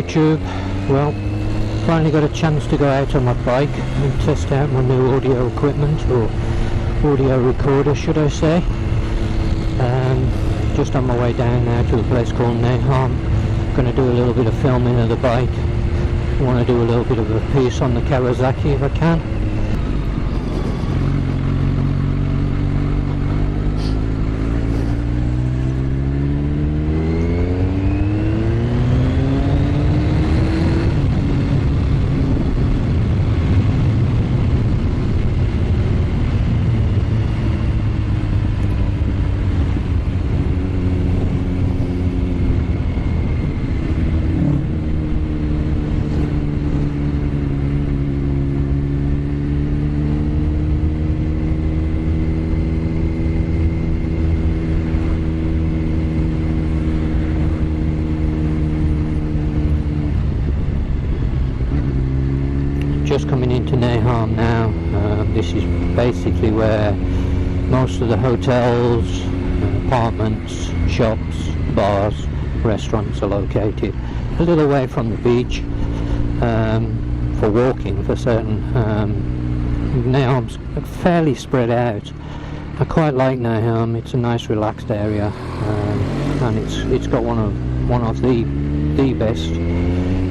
YouTube. Well, finally got a chance to go out on my bike and test out my new audio equipment, or audio recorder should I say. Just on my way down now to a place called Nahom. Going to do a little bit of filming of the bike. I want to do a little bit of a piece on the Kawasaki if I can. Just coming into Nahom now. This is basically where most of the hotels, apartments, shops, bars, restaurants are located. A little away from the beach, for walking for certain. Nahom's fairly spread out. I quite like Nahom. It's a nice relaxed area, and it's got one of the best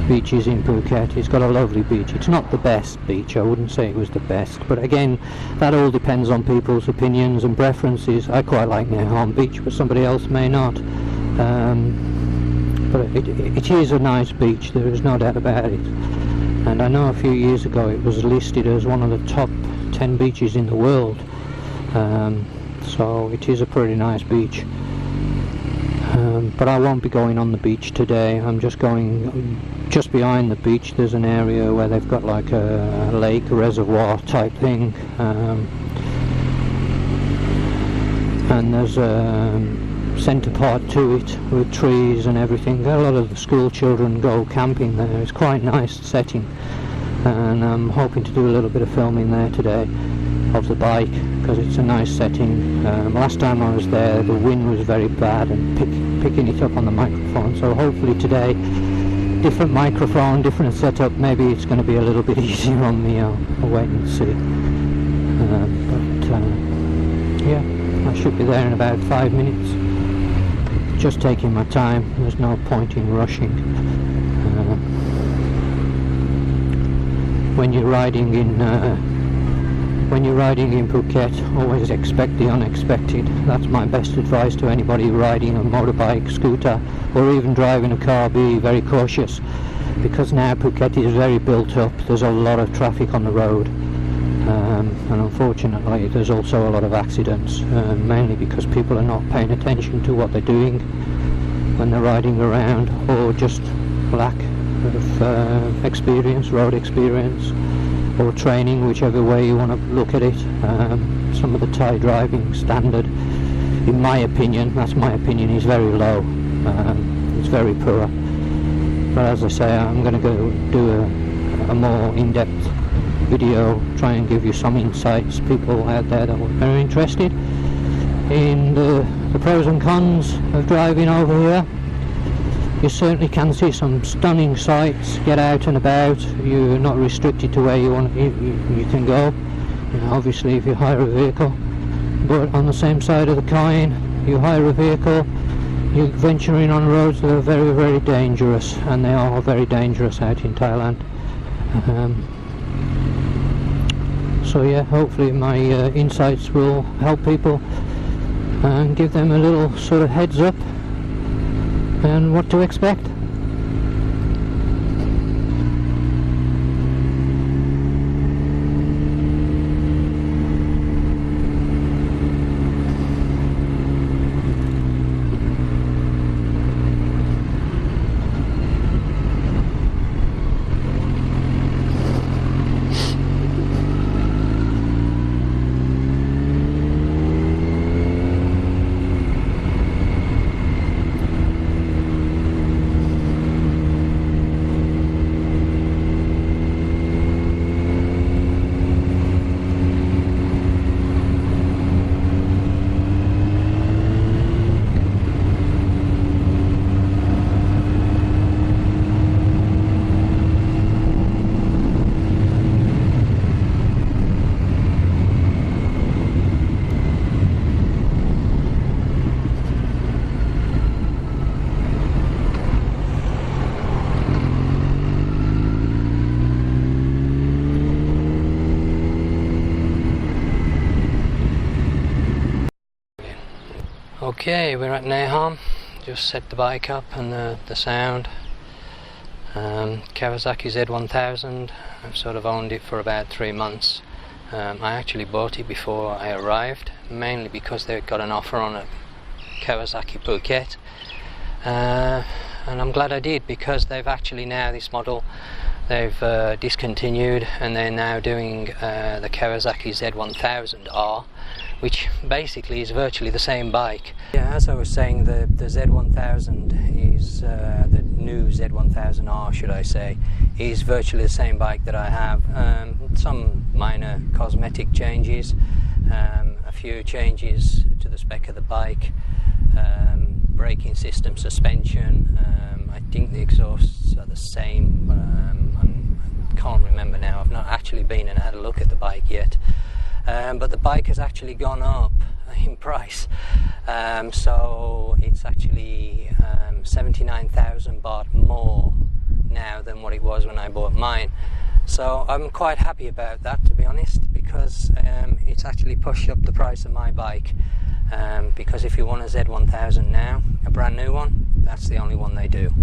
beaches in Phuket. It's got a lovely beach. It's not the best beach, I wouldn't say it was the best, but again, that all depends on people's opinions and preferences. I quite like Nahom Beach, but somebody else may not. But it is a nice beach, there is no doubt about it. And I know a few years ago it was listed as one of the top 10 beaches in the world. So it is a pretty nice beach. But I won't be going on the beach today. I'm just going just behind the beach. There's an area where they've got like a lake, a reservoir type thing, and there's a centre part to it with trees and everything. A lot of the school children go camping there. It's quite a nice setting, and I'm hoping to do a little bit of filming there today of the bike, because it's a nice setting. Last time I was there the wind was very bad and picking it up on the microphone, so hopefully today, different microphone, different setup, maybe it's going to be a little bit easier on me. I'll wait and see. Yeah, I should be there in about 5 minutes. Just taking my time, there's no point in rushing. When you're riding in Phuket, always expect the unexpected. That's my best advice to anybody riding a motorbike, scooter, or even driving a car. Be very cautious, because now Phuket is very built up. There's a lot of traffic on the road, and unfortunately there's also a lot of accidents, mainly because people are not paying attention to what they're doing when they're riding around, or just lack of road experience, or training, whichever way you want to look at it. Some of the Thai driving standard, in my opinion, that's my opinion, is very low. It's very poor. But as I say, I'm going to go do a more in-depth video, try and give you some insights, people out there that are interested in the pros and cons of driving over here. You certainly can see some stunning sights. Get out and about. You're not restricted to where you want. You can go. You know, obviously, if you hire a vehicle. But on the same side of the coin, you hire a vehicle, you're venturing on roads that are very, very dangerous, and they are very dangerous out in Thailand. So yeah, hopefully my insights will help people and give them a little sort of heads up and what to expect. Okay, we're at Nahom. Just set the bike up and the sound. Kawasaki Z1000. I've sort of owned it for about 3 months. I actually bought it before I arrived, mainly because they got an offer on a Kawasaki Phuket, and I'm glad I did, because they've actually now, this model, they've discontinued, and they're now doing the Kawasaki Z1000R, which basically is virtually the same bike. Yeah, as I was saying, the Z1000 is the new Z1000R, should I say, is virtually the same bike that I have. Some minor cosmetic changes, a few changes to the spec of the bike, braking system, suspension. I think the exhausts are the same, but I can't remember now. I've not actually been and had a look at the bike yet. But the bike has actually gone up in price, so it's actually 79,000 baht more now than what it was when I bought mine. So I'm quite happy about that, to be honest, because it's actually pushed up the price of my bike. Because if you want a Z1000 now, a brand new one, that's the only one they do.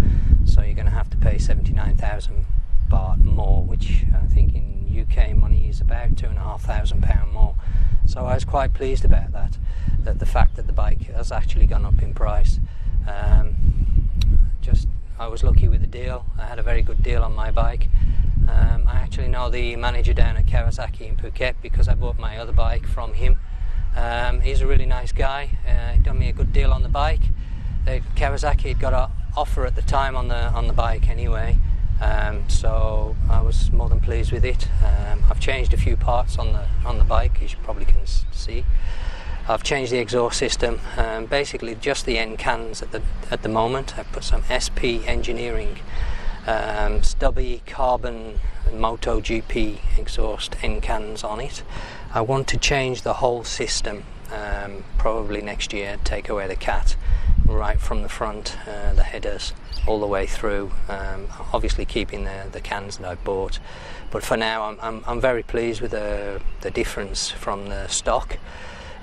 So you're going to have to pay 79,000 baht more, which I think in UK money is about £2,500 more. So I was quite pleased about that, the fact that the bike has actually gone up in price. I was lucky with the deal. I had a very good deal on my bike. I actually know the manager down at Kawasaki in Phuket because I bought my other bike from him. He's a really nice guy. He done me a good deal on the bike. Kawasaki had got an offer at the time on the bike anyway. So I was more than pleased with it. I've changed a few parts on the bike, as you probably can see. I've changed the exhaust system, basically just the end cans at the moment. I've put some SP Engineering Stubby Carbon Moto GP exhaust end cans on it. I want to change the whole system, probably next year, take away the cat right from the front, the headers all the way through, obviously keeping the cans that I bought. But for now I'm very pleased with the difference from the stock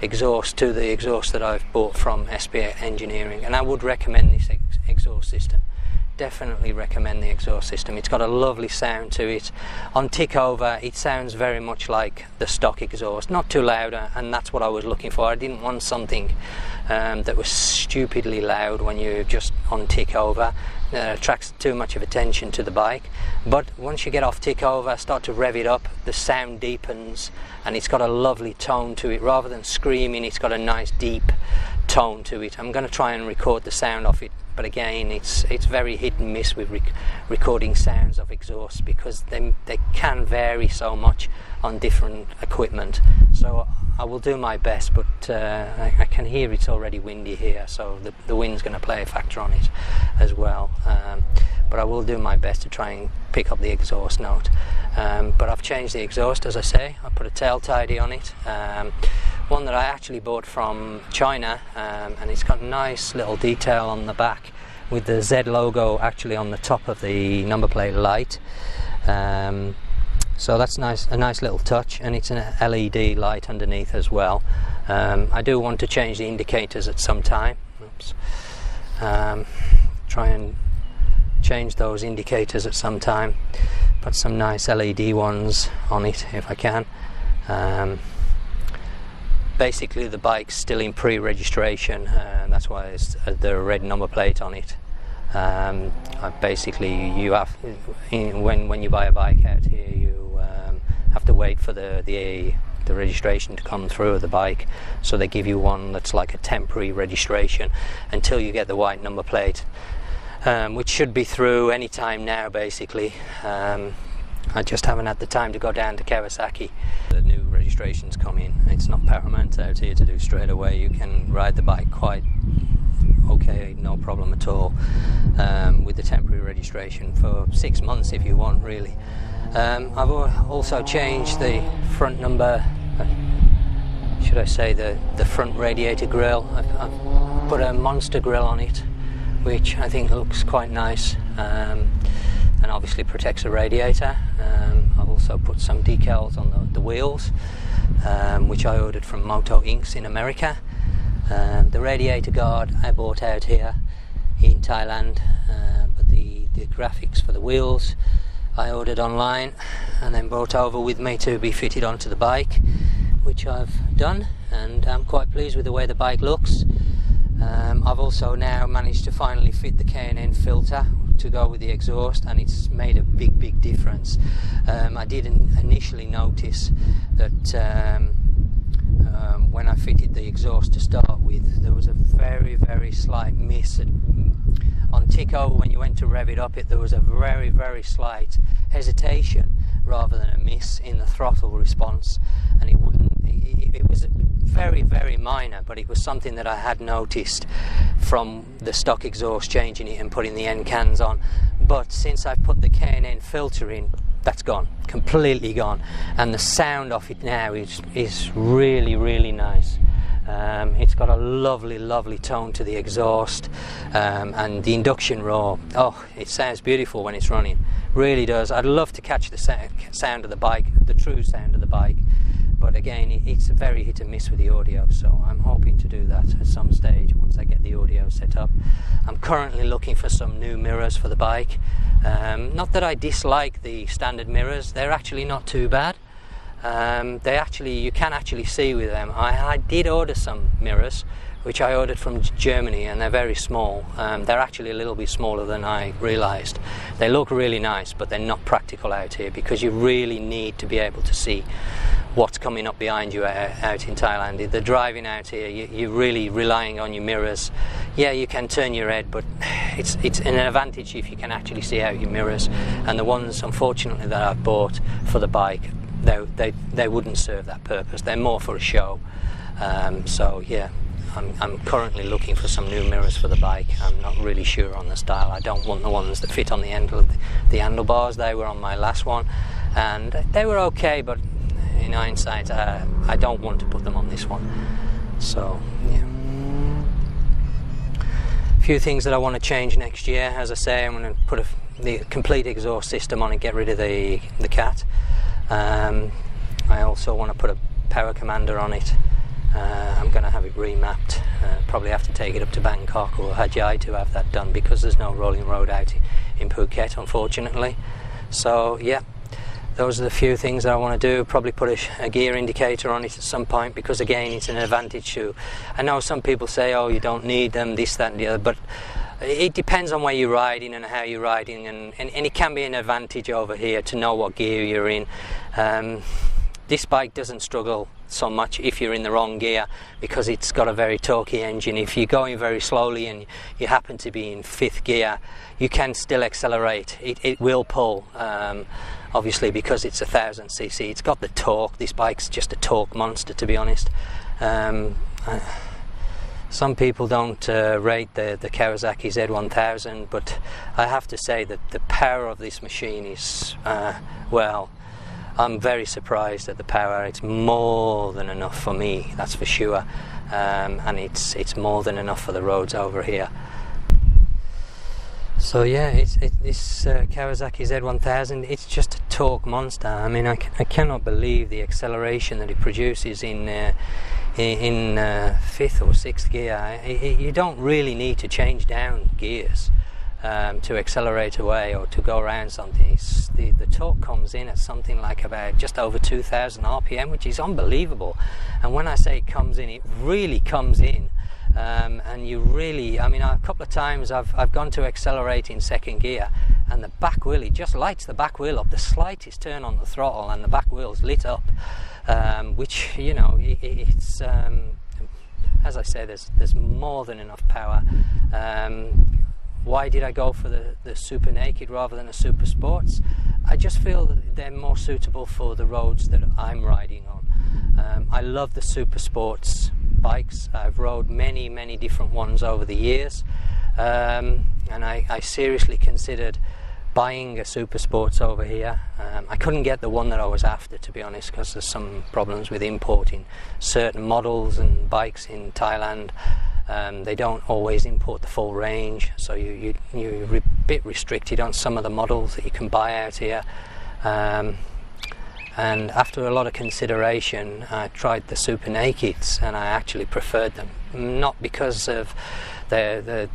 exhaust to the exhaust that I've bought from SP Engineering, and I would recommend this exhaust system. Definitely recommend the exhaust system. It's got a lovely sound to it. On tick over it sounds very much like the stock exhaust, not too loud, and that's what I was looking for. I didn't want something that was stupidly loud when you just on tick over. Attracts too much of attention to the bike. But once you get off tick over, start to rev it up, the sound deepens, and it's got a lovely tone to it. Rather than screaming, it's got a nice deep tone to it. I'm going to try and record the sound of it, but again it's very hit and miss with recording sounds of exhaust, because they can vary so much on different equipment. So I will do my best, but I can hear it's already windy here, so the wind's going to play a factor on it as well. But I will do my best to try and pick up the exhaust note. But I've changed the exhaust, as I say. I put a tail tidy on it, one that I actually bought from China, and it's got a nice little detail on the back with the Z logo actually on the top of the number plate light. So that's nice, a nice little touch, and it's an LED light underneath as well. I do want to change the indicators at some time. Oops. Try and change those indicators at some time. Put some nice LED ones on it if I can. Basically the bike's still in pre-registration, and that's why it's the red number plate on it. Basically you have, when you buy a bike out here, you have to wait for the registration to come through of the bike, so they give you one that's like a temporary registration until you get the white number plate, which should be through any time now basically. I just haven't had the time to go down to Kawasaki. The new registrations come in. It's not paramount out here to do straight away. You can ride the bike quite okay, no problem at all, with the temporary registration for 6 months if you want, really. I've also changed the front number, should I say the front radiator grille. I've put a monster grille on it, which I think looks quite nice, and obviously protects the radiator. I've also put some decals on the wheels, which I ordered from Moto Inks in America. The radiator guard I bought out here in Thailand, but the graphics for the wheels I ordered online and then brought over with me to be fitted onto the bike, which I've done, and I'm quite pleased with the way the bike looks. I've also now managed to finally fit the K&N filter to go with the exhaust, and it's made a big difference. I did initially notice that when I fitted the exhaust to start with, there was a very slight miss on tick over. When you went to rev it up, there was a very slight hesitation rather than a miss in the throttle response, and it was very minor, but it was something that I had noticed from the stock exhaust, changing it and putting the end cans on. But since I've put the K&N filter in, that's gone, completely gone, and the sound of it now is really nice. It's got a lovely tone to the exhaust, and the induction roar, oh, it sounds beautiful when it's running, really does. I'd love to catch the sound of the bike, the true sound of the bike, but again, it's a very hit and miss with the audio, so I'm hoping to do that at some stage once I get the audio set up. I'm currently looking for some new mirrors for the bike. Not that I dislike the standard mirrors, they're actually not too bad. You can actually see with them. I did order some mirrors, which I ordered from Germany, and they're very small. They're actually a little bit smaller than I realized. They look really nice, but they're not practical out here, because you really need to be able to see what's coming up behind you out in Thailand. The driving out here, you're really relying on your mirrors. Yeah, you can turn your head, but it's an advantage if you can actually see out your mirrors. And the ones, unfortunately, that I've bought for the bike, they wouldn't serve that purpose. They're more for a show. So yeah, I'm currently looking for some new mirrors for the bike. I'm not really sure on the style. I don't want the ones that fit on the end of the handlebars. They were on my last one, and they were okay, but in hindsight, I don't want to put them on this one. So yeah, a few things that I want to change next year. As I say, I'm going to put the complete exhaust system on and get rid of the cat. I also want to put a power commander on it. I'm going to have it remapped. Probably have to take it up to Bangkok or Hajai to have that done, because there's no rolling road out in Phuket, unfortunately. So yeah, those are the few things that I want to do. Probably put a gear indicator on it at some point, because again, it's an advantage to. I know some people say, oh, you don't need them, this, that and the other, but it depends on where you're riding and how you're riding, and it can be an advantage over here to know what gear you're in. This bike doesn't struggle so much if you're in the wrong gear, because it's got a very torquey engine. If you're going very slowly and you happen to be in 5th gear, you can still accelerate. It will pull, obviously, because it's 1000cc. It's got the torque. This bike's just a torque monster, to be honest. Some people don't rate the Kawasaki Z1000, but I have to say that the power of this machine is, well, I'm very surprised at the power. It's more than enough for me, that's for sure, and it's more than enough for the roads over here. So yeah, this Kawasaki Z1000, it's just a torque monster. I mean, I cannot believe the acceleration that it produces in 5th or 6th gear. You don't really need to change down gears to accelerate away or to go around something. The torque comes in at something like about just over 2000 RPM, which is unbelievable. And when I say it comes in, it really comes in. And you really, I mean, a couple of times I've gone to accelerate in 2nd gear, and the back wheel, it just lights the back wheel up. The slightest turn on the throttle and the back wheel's lit up, which, you know, it's as I say, there's more than enough power. Why did I go for the Super Naked rather than a Super Sports? I just feel that they're more suitable for the roads that I'm riding on. I love the Super Sports bikes. I've rode many different ones over the years, and I seriously considered buying a Super Sports over here. I couldn't get the one that I was after, to be honest, because there's some problems with importing certain models and bikes in Thailand. They don't always import the full range, so you're a bit restricted on some of the models that you can buy out here. and after a lot of consideration I tried the super nakeds, and I actually preferred them, not because of the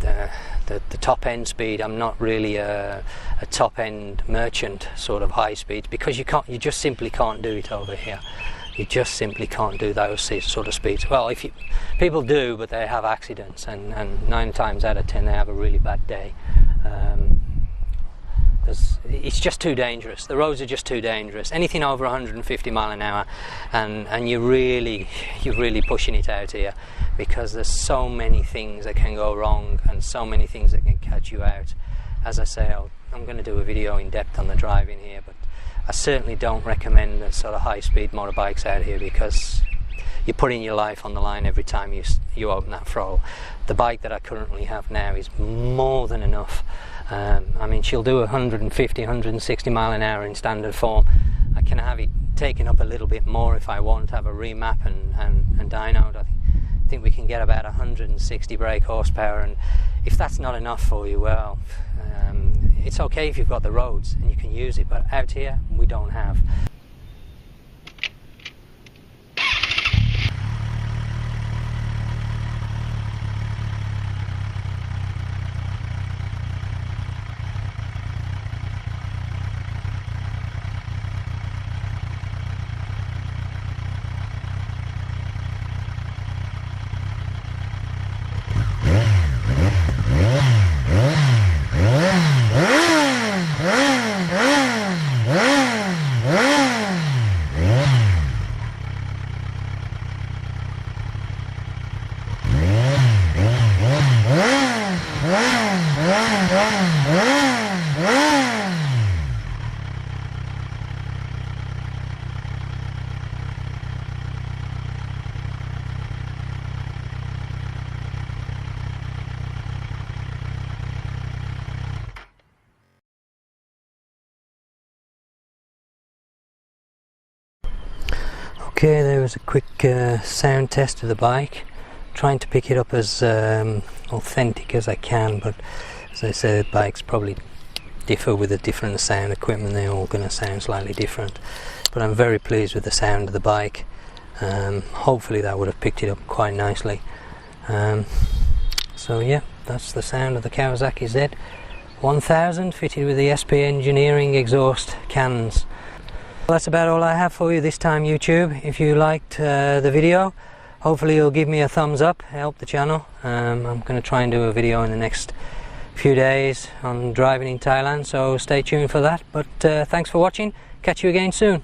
top end speed. I'm not really a top end merchant sort of high speed, because you just simply can't do it over here. You just simply can't do those sort of speeds. Well, people do, but they have accidents, and 9 times out of 10 they have a really bad day. It's just too dangerous. The roads are just too dangerous. Anything over 150 mile an hour, and you're really pushing it out here, because there's so many things that can go wrong and so many things that can catch you out. As I say, I'm going to do a video in depth on the driving here, but I certainly don't recommend the sort of high-speed motorbikes out here, because you're putting your life on the line every time you open that throttle. The bike that I currently have now is more than enough. I mean, she'll do 150, 160 mile an hour in standard form. I can have it taken up a little bit more if I want, have a remap and dynoed. I think we can get about 160 brake horsepower, and if that's not enough for you, well, it's okay if you've got the roads and you can use it, but out here we don't have. Okay, there was a quick sound test of the bike, trying to pick it up as authentic as I can, but as I said, bikes probably differ with the different sound equipment. They're all going to sound slightly different, but I'm very pleased with the sound of the bike. Hopefully that would have picked it up quite nicely. So yeah, that's the sound of the Kawasaki Z1000 fitted with the SP Engineering exhaust cans. Well, that's about all I have for you this time, YouTube. If you liked the video, hopefully you'll give me a thumbs up, help the channel. I'm going to try and do a video in the next few days on driving in Thailand, so stay tuned for that. But thanks for watching, catch you again soon.